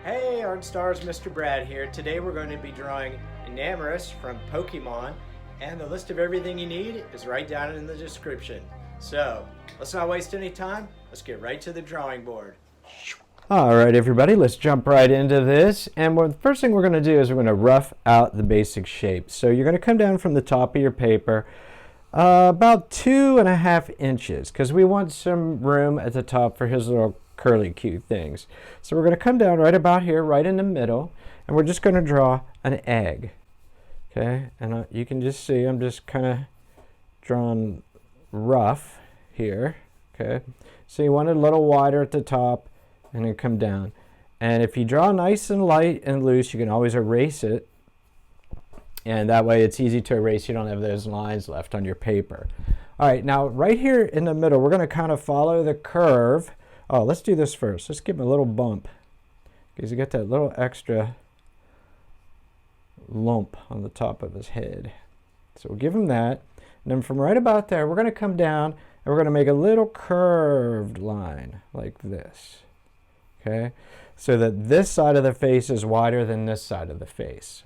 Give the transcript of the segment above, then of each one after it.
Hey, Art Stars, Mr. Brad here. Today we're going to be drawing Enamorus from Pokémon, and the list of everything you need is right down in the description. So, let's not waste any time. Let's get right to the drawing board. All right, everybody, let's jump right into this. And the first thing we're going to do is we're going to rough out the basic shape. So you're going to come down from the top of your paper about 2.5 inches, because we want some room at the top for his little curly cute things. So we're going to come down right about here, right in the middle, and we're just going to draw an egg. Okay, and you can just see I'm just kind of drawing rough here. Okay, so you want it a little wider at the top and then come down. And if you draw nice and light and loose, you can always erase it. And that way it's easy to erase. You don't have those lines left on your paper. All right, now right here in the middle, we're going to kind of follow the curve. Oh, let's do this first. Let's give him a little bump, because you get that little extra lump on the top of his head. So we'll give him that. And then from right about there, we're going to come down and we're going to make a little curved line like this. Okay, so that this side of the face is wider than this side of the face.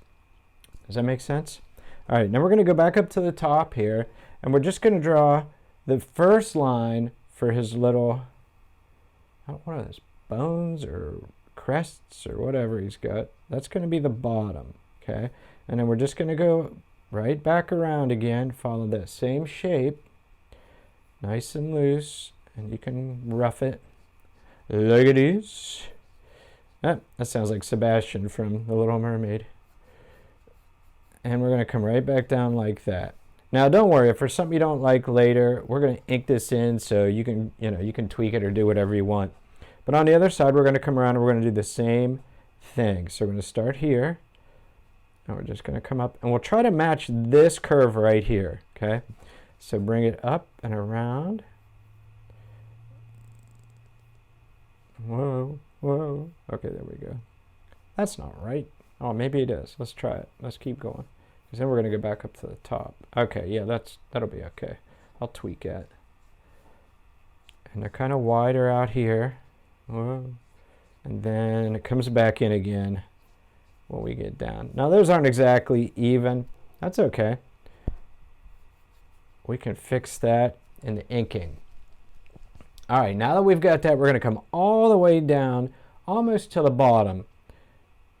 Does that make sense? All right, now we're going to go back up to the top here, and we're just going to draw the first line for his little, what are those, bones or crests or whatever he's got. That's going to be the bottom, okay? And then we're just going to go right back around again, follow that same shape, nice and loose, and you can rough it. Look at this. Ah, that sounds like Sebastian from The Little Mermaid. And we're going to come right back down like that. Now, don't worry, if there's something you don't like later, we're going to ink this in so you can, you can tweak it or do whatever you want. But on the other side, we're going to come around and we're going to do the same thing. So we're going to start here, and we're just going to come up, and we'll try to match this curve right here, okay? So bring it up and around. Whoa, whoa. Okay, there we go. That's not right. Oh, maybe it is. Let's try it. Let's keep going. Because then we're going to go back up to the top. Okay, yeah, that'll be okay. I'll tweak it. And they're kind of wider out here. Whoa. And then it comes back in again when we get down. Now, those aren't exactly even. That's okay. We can fix that in the inking. All right, now that we've got that, we're going to come all the way down almost to the bottom,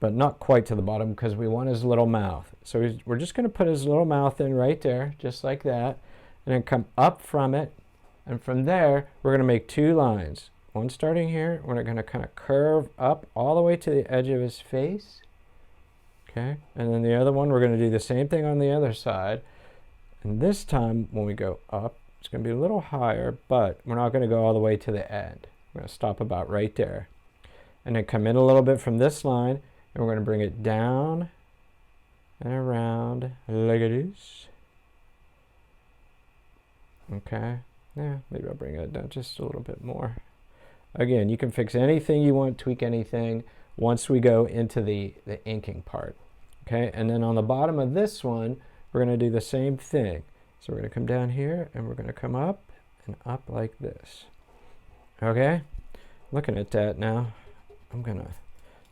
but not quite to the bottom because we want his little mouth. So we're just going to put his little mouth in right there, just like that, and then come up from it. And from there, we're going to make 2 lines. One starting here, we're going to kind of curve up all the way to the edge of his face. Okay, and then the other one, we're going to do the same thing on the other side. And this time, when we go up, it's going to be a little higher, but we're not going to go all the way to the end. We're going to stop about right there. And then come in a little bit from this line, and we're going to bring it down and around like this. Okay, yeah, maybe I'll bring it down just a little bit more. Again, you can fix anything you want, tweak anything once we go into the inking part. Okay, and then on the bottom of this one, we're going to do the same thing. So we're going to come down here, and we're going to come up and up like this. Okay, looking at that now, I'm going to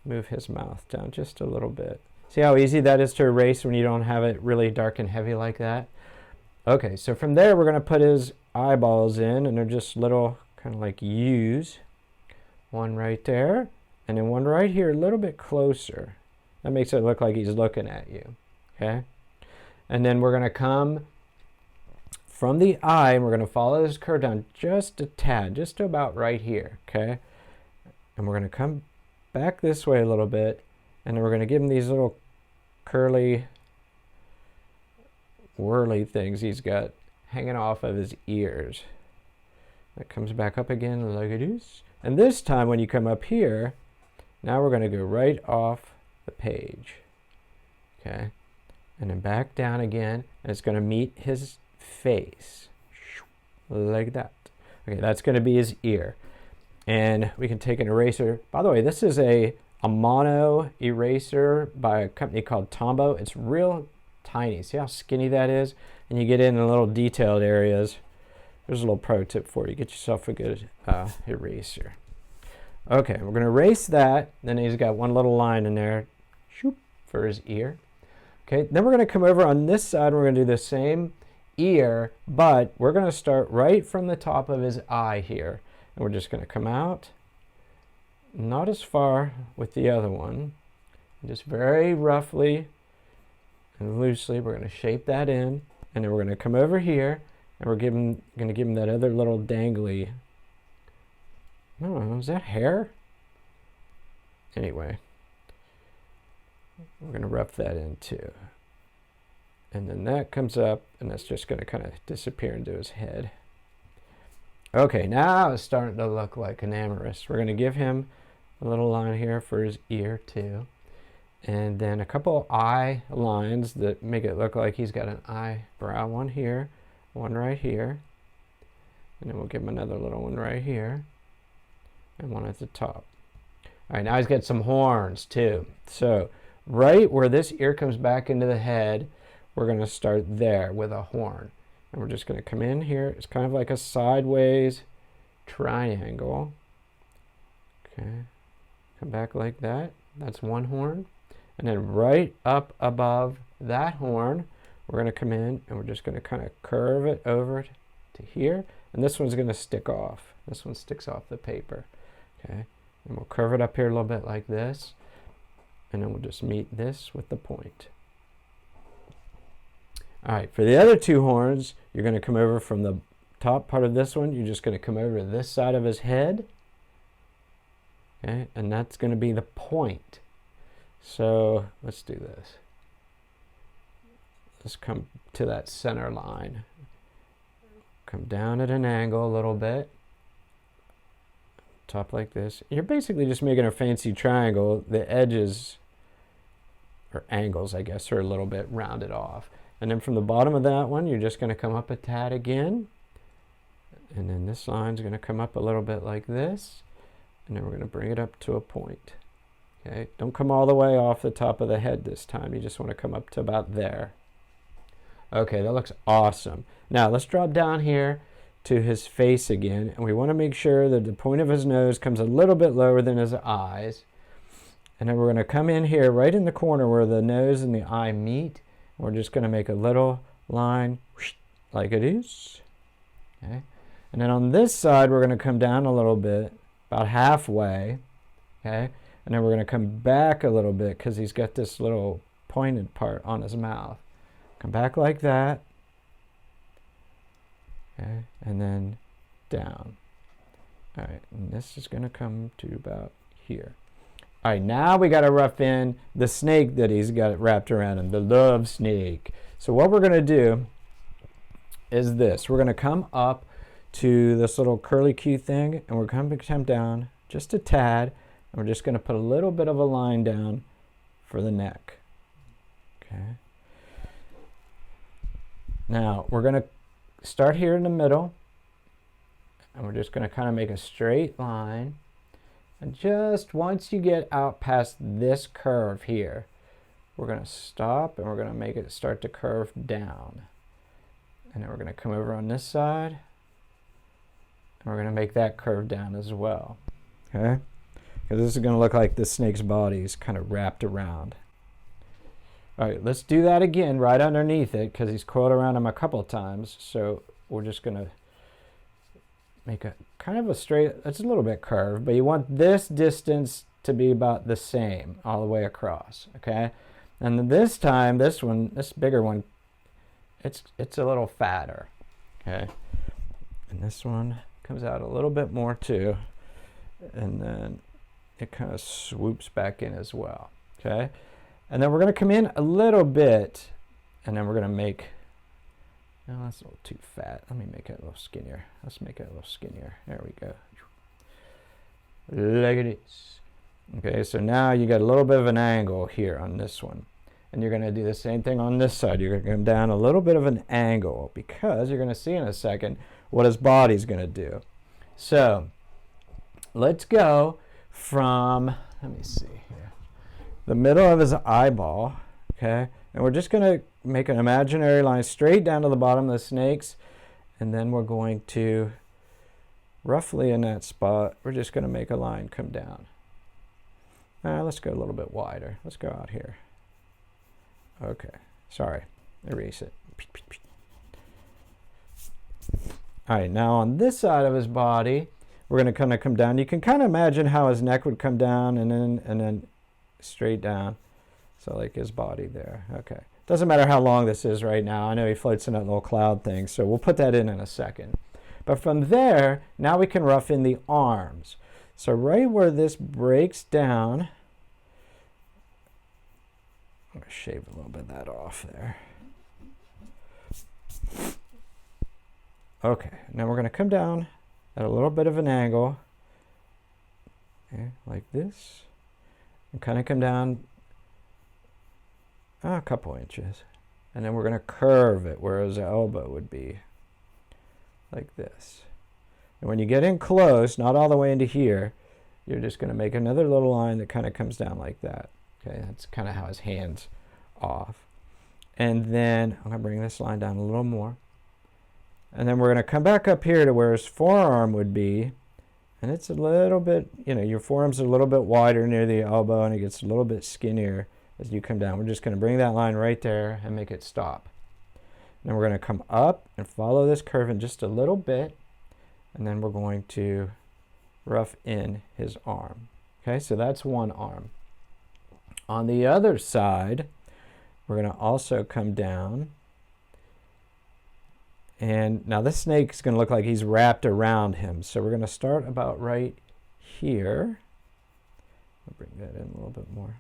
move his mouth down just a little bit. See how easy that is to erase when you don't have it really dark and heavy like that? Okay, so from there, we're going to put his eyeballs in, and they're just little kind of like U's. One right there, and then one right here a little bit closer. That makes it look like he's looking at you, okay? And then we're going to come from the eye, and we're going to follow this curve down just a tad, just to about right here, okay? And we're going to come back this way a little bit, and then we're going to give him these little curly, whirly things he's got hanging off of his ears. That comes back up again like this. And this time when you come up here, now we're going to go right off the page, okay? And then back down again, and it's going to meet his face like that. Okay, that's going to be his ear. And we can take an eraser. By the way, this is a mono eraser by a company called Tombow. It's real tiny. See how skinny that is? And you get in the little detailed areas. There's a little pro tip for you. Get yourself a good eraser. Okay, we're going to erase that. Then he's got one little line in there, shoop, for his ear. Okay, then we're going to come over on this side. We're going to do the same ear, but we're going to start right from the top of his eye here. And we're just going to come out, not as far with the other one. Just very roughly and loosely, we're going to shape that in. And then we're going to come over here, and we're going to give him that other little dangly, I don't know, is that hair? Anyway, we're going to rough that in too. And then that comes up, and that's just going to kind of disappear into his head. Okay, now it's starting to look like Enamorus. We're going to give him a little line here for his ear too. And then a couple eye lines that make it look like he's got an eyebrow. One here, one right here. And then we'll give him another little one right here. And one at the top. All right, now he's got some horns too. So right where this ear comes back into the head, we're going to start there with a horn. And we're just going to come in here. It's kind of like a sideways triangle. Okay, come back like that. That's one horn. And then right up above that horn, we're going to come in and we're just going to kind of curve it over to here. And this one's going to stick off. This one sticks off the paper. Okay, and we'll curve it up here a little bit like this. And then we'll just meet this with the point. All right, for the other two horns, you're going to come over from the top part of this one. You're just going to come over to this side of his head. Okay, and that's going to be the point. So let's do this. Let's come to that center line. Come down at an angle a little bit. Top like this. You're basically just making a fancy triangle. The edges, or angles, I guess, are a little bit rounded off. And then from the bottom of that one, you're just going to come up a tad again. And then this line's going to come up a little bit like this. And then we're going to bring it up to a point. Okay, don't come all the way off the top of the head this time. You just want to come up to about there. Okay, that looks awesome. Now let's drop down here to his face again. And we want to make sure that the point of his nose comes a little bit lower than his eyes. And then we're going to come in here right in the corner where the nose and the eye meet. We're just going to make a little line like it is. Okay. And then on this side, we're going to come down a little bit, about halfway. Okay. And then we're going to come back a little bit because he's got this little pointed part on his mouth. Come back like that. Okay. And then down. All right. And this is going to come to about here. All right, now we got to rough in the snake that he's got wrapped around him, the love snake. So what we're going to do is this. We're going to come up to this little curly Q thing, and we're going to come down just a tad, and we're just going to put a little bit of a line down for the neck. Okay. Now, we're going to start here in the middle, and we're just going to kind of make a straight line. And just once you get out past this curve here, we're going to stop and we're going to make it start to curve down. And then we're going to come over on this side. And we're going to make that curve down as well. Okay? Because this is going to look like the snake's body is kind of wrapped around. All right, let's do that again right underneath it because he's coiled around him a couple times. So we're just going to make a kind of a straight, it's a little bit curved, but you want this distance to be about the same all the way across, okay? And then this time, this one, this bigger one, it's a little fatter, okay? And this one comes out a little bit more too, and then it kind of swoops back in as well, okay? And then we're going to come in a little bit, and then we're going to make, no, that's a little too fat. Let me make it a little skinnier. Let's make it a little skinnier. There we go. Look at this. Okay, so now you got a little bit of an angle here on this one. And you're going to do the same thing on this side. You're going to come down a little bit of an angle because you're going to see in a second what his body's going to do. So let's go from, let me see here, the middle of his eyeball, okay? And we're just going to make an imaginary line straight down to the bottom of the snakes. And then we're going to roughly in that spot, we're just going to make a line come down. Let's go a little bit wider. Let's go out here. Okay, sorry, erase it. All right, now on this side of his body, we're going to kind of come down. You can kind of imagine how his neck would come down and then straight down. So like his body there. Okay. Doesn't matter how long this is right now. I know he floats in that little cloud thing, so we'll put that in a second. But from there, now we can rough in the arms. So right where this breaks down, I'm going to shave a little bit of that off there. Okay, now we're going to come down at a little bit of an angle, okay, like this, and kind of come down a couple inches. And then we're going to curve it where his elbow would be, like this. And when you get in close, not all the way into here, you're just going to make another little line that kind of comes down like that. Okay, that's kind of how his hand's off. And then I'm going to bring this line down a little more. And then we're going to come back up here to where his forearm would be. And it's a little bit, you know, your forearm's a little bit wider near the elbow and it gets a little bit skinnier as you come down. We're just going to bring that line right there and make it stop. Then we're going to come up and follow this curve in just a little bit. And then we're going to rough in his arm. Okay, so that's one arm. On the other side, we're going to also come down. And now this snake is going to look like he's wrapped around him. So we're going to start about right here. I'll bring that in a little bit more.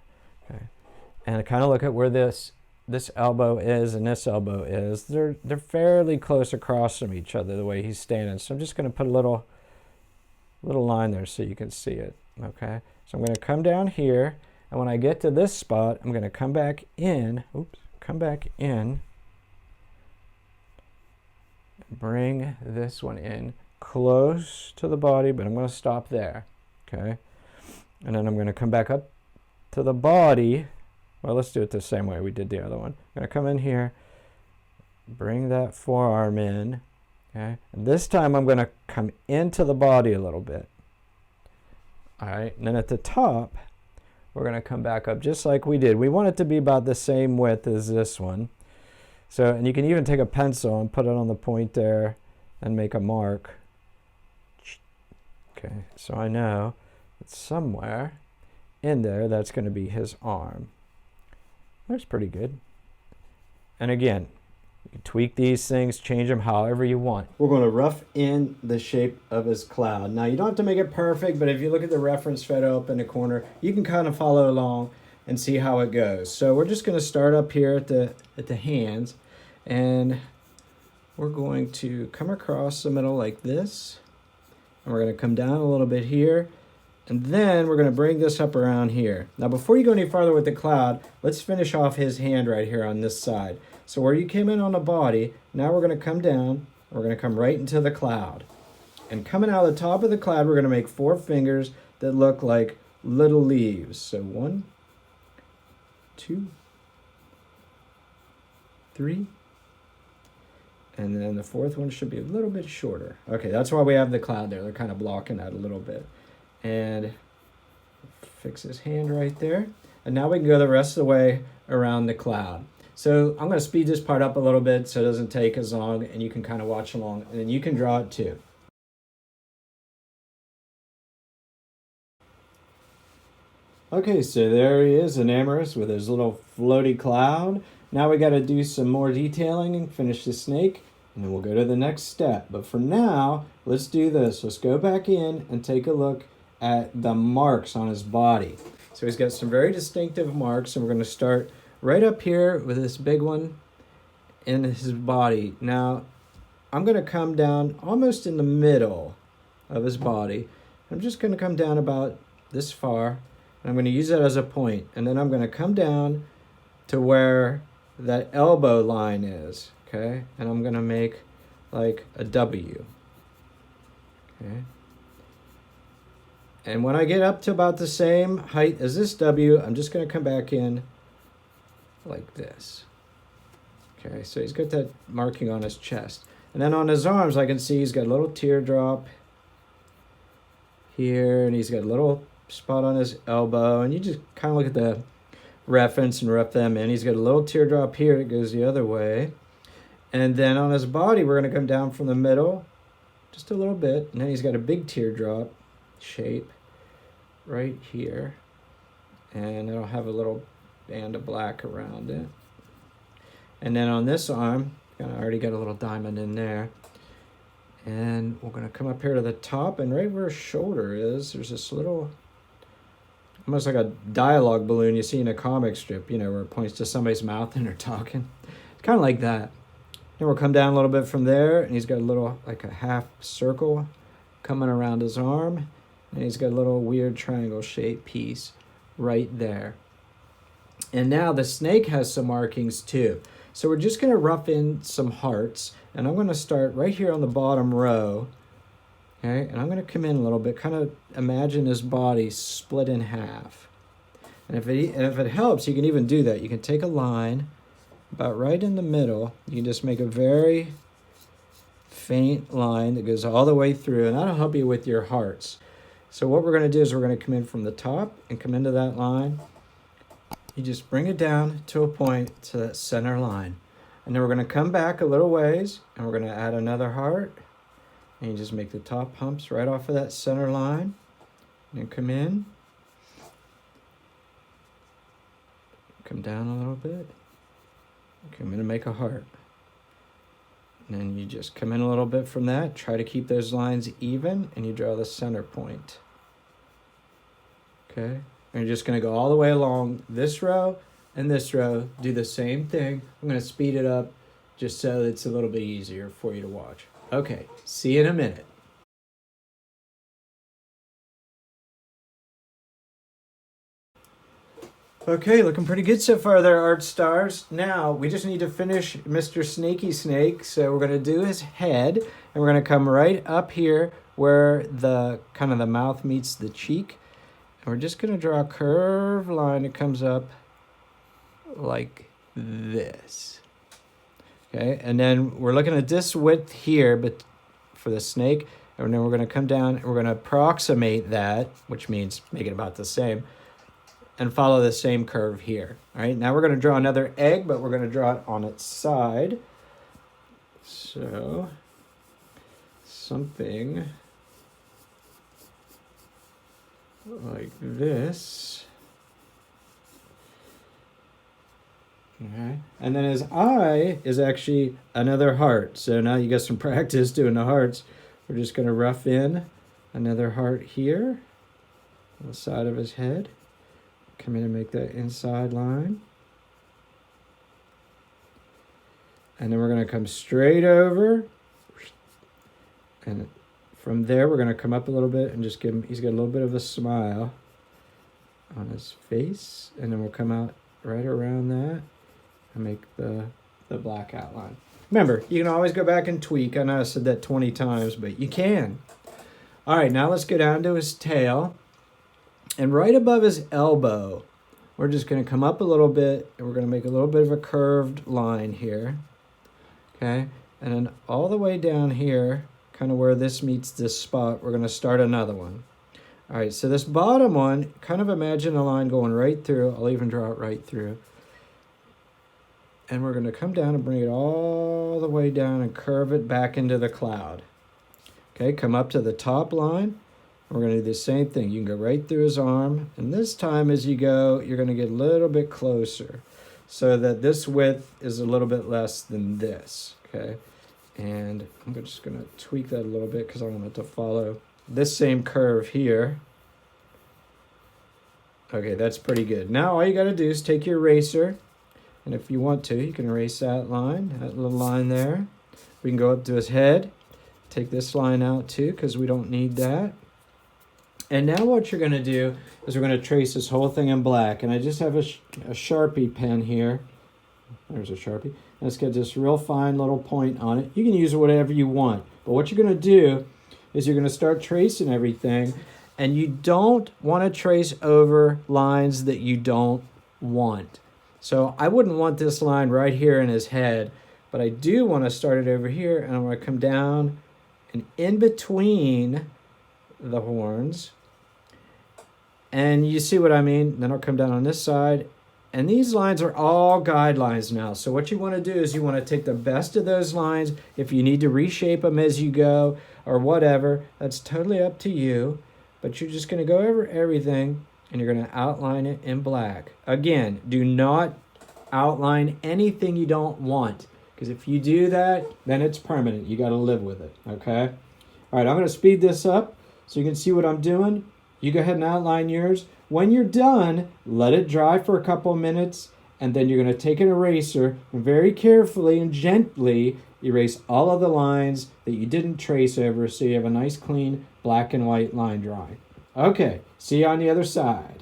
Okay. And kind of look at where this elbow is and this elbow is. They're fairly close across from each other the way he's standing. So I'm just going to put a little line there so you can see it. Okay. So I'm going to come down here. And when I get to this spot, I'm going to come back in. Oops. Come back in. Bring this one in close to the body, but I'm going to stop there. Okay. And then I'm going to come back up to the body. Well, let's do it the same way we did the other one. I'm going to come in here, bring that forearm in. Okay. And this time I'm going to come into the body a little bit. All right. And then at the top, we're going to come back up just like we did. We want it to be about the same width as this one. So, and you can even take a pencil and put it on the point there and make a mark. Okay, so I know that somewhere in there that's going to be his arm. That's pretty good. And again, you can tweak these things, change them however you want. We're going to rough in the shape of his cloud. Now, you don't have to make it perfect, but if you look at the reference photo up in the corner, you can kind of follow along and see how it goes. So we're just going to start up here at the hands, and we're going to come across the middle like this, and we're going to come down a little bit here, and then we're going to bring this up around here. Now before you go any farther with the cloud, let's finish off his hand right here on this side. So where you came in on the body, now we're going to come down, and we're going to come right into the cloud. And coming out of the top of the cloud, we're going to make 4 fingers that look like little leaves. So 1, 2, 3, and then the 4th one should be a little bit shorter. Okay, that's why we have the cloud there. They're kind of blocking that a little bit. And fix his hand right there. And now we can go the rest of the way around the cloud. So I'm going to speed this part up a little bit so it doesn't take as long, and you can kind of watch along, and then you can draw it too. Okay, so there he is, Enamorus, with his little floaty cloud. Now we got to do some more detailing and finish the snake, and then we'll go to the next step. But for now, let's do this. Let's go back in and take a look at the marks on his body. So he's got some very distinctive marks, and we're going to start right up here with this big one in his body. Now, I'm going to come down almost in the middle of his body. I'm just going to come down about this far, and I'm going to use that as a point. And then I'm going to come down to where that elbow line is, okay? And I'm going to make like a W, okay? And when I get up to about the same height as this W, I'm just going to come back in like this. Okay, so he's got that marking on his chest. And then on his arms, I can see he's got a little teardrop here, and he's got a little spot on his elbow, and you just kind of look at the reference and rough them in. He's got a little teardrop here that goes the other way. And then on his body, we're going to come down from the middle just a little bit. And then he's got a big teardrop shape right here. And it'll have a little band of black around it. And then on this arm, I already got a little diamond in there. And we're going to come up here to the top, and right where his shoulder is, there's this little, almost like a dialogue balloon you see in a comic strip, you know, where it points to somebody's mouth and they're talking. It's kind of like that. Then we'll come down a little bit from there, and he's got a little, like a half circle coming around his arm, and he's got a little weird triangle-shaped piece right there. And now the snake has some markings too. So we're just going to rough in some hearts, and I'm going to start right here on the bottom row. Okay, and I'm going to come in a little bit, kind of imagine his body split in half. And if it helps, you can even do that. You can take a line about right in the middle. You can just make a very faint line that goes all the way through, and that'll help you with your hearts. So what we're going to do is we're going to come in from the top and come into that line. You just bring it down to a point to that center line. And then we're going to come back a little ways, and we're going to add another heart. And you just make the top humps right off of that center line. And come in. Come down a little bit. Come in and make a heart. And then you just come in a little bit from that. Try to keep those lines even, and you draw the center point. Okay? And you're just going to go all the way along this row and this row. Do the same thing. I'm going to speed it up just so it's a little bit easier for you to watch. Okay, see you in a minute. Okay, looking pretty good so far there, Art Stars. Now, we just need to finish Mr. Snaky Snake. So we're going to do his head, and we're going to come right up here where the kind of the mouth meets the cheek. And we're just going to draw a curved line that comes up like this. Okay, and then we're looking at this width here, but for the snake, and then we're going to come down and we're going to approximate that, which means make it about the same, and follow the same curve here. All right, now we're going to draw another egg, but we're going to draw it on its side. So, something like this. Okay, and then his eye is actually another heart. So now you got some practice doing the hearts. We're just going to rough in another heart here on the side of his head. Come in and make that inside line. And then we're going to come straight over. And from there, we're going to come up a little bit and just give him, he's got a little bit of a smile on his face. And then we'll come out right around that and make the black outline. Remember, you can always go back and tweak. I know I said that 20 times, but you can. All right, now let's go down to his tail. And right above his elbow, we're just going to come up a little bit, and we're going to make a little bit of a curved line here. Okay, and then all the way down here, kind of where this meets this spot, we're going to start another one. All right, so this bottom one, kind of imagine a line going right through. I'll even draw it right through. And we're going to come down and bring it all the way down and curve it back into the cloud. Okay, come up to the top line. We're going to do the same thing. You can go right through his arm. And this time as you go, you're going to get a little bit closer so that this width is a little bit less than this. Okay, and I'm just going to tweak that a little bit because I want it to follow this same curve here. Okay, that's pretty good. Now all you got to do is take your eraser, and if you want to, you can erase that line, that little line there. We can go up to his head, take this line out too because we don't need that. And now what you're going to do is we're going to trace this whole thing in black. And I just have a Sharpie pen here. There's a Sharpie. And it's got this real fine little point on it. You can use whatever you want. But what you're going to do is you're going to start tracing everything. And you don't want to trace over lines that you don't want. So I wouldn't want this line right here in his head. But I do want to start it over here. And I'm going to come down and in between the horns. And you see what I mean? Then I'll come down on this side. And these lines are all guidelines now. So what you want to do is you want to take the best of those lines. If you need to reshape them as you go or whatever, that's totally up to you. But you're just going to go over everything and you're going to outline it in black. Again, do not outline anything you don't want. Because if you do that, then it's permanent. You got to live with it, okay? All right, I'm going to speed this up so you can see what I'm doing. You go ahead and outline yours. When you're done, let it dry for a couple minutes, and then you're going to take an eraser and very carefully and gently erase all of the lines that you didn't trace over so you have a nice clean black and white line drawing. Okay, see you on the other side.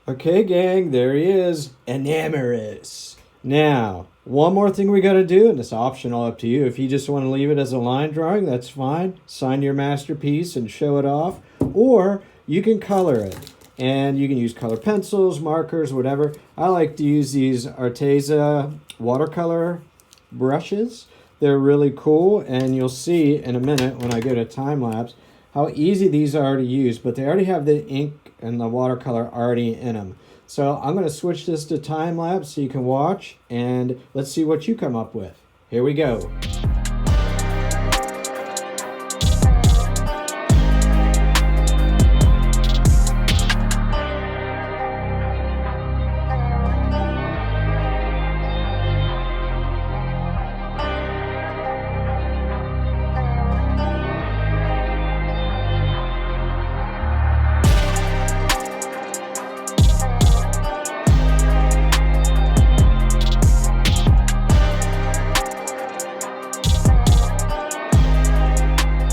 Okay, gang, there he is, Enamorus. Now, one more thing we got to do, and it's optional, up to you. If you just want to leave it as a line drawing, that's fine. Sign your masterpiece and show it off. Or you can color it, and you can use color pencils, markers, whatever. I like to use these Arteza watercolor brushes. They're really cool, and you'll see in a minute when I go to time lapse how easy these are to use, but they already have the ink and the watercolor already in them. So I'm going to switch this to time lapse so you can watch, and let's see what you come up with. Here we go.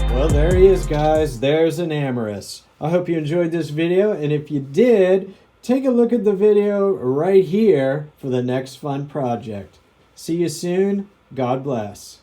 Well, there he is, guys. There's Enamorus. I hope you enjoyed this video, and if you did, take a look at the video right here for the next fun project. See you soon. God bless.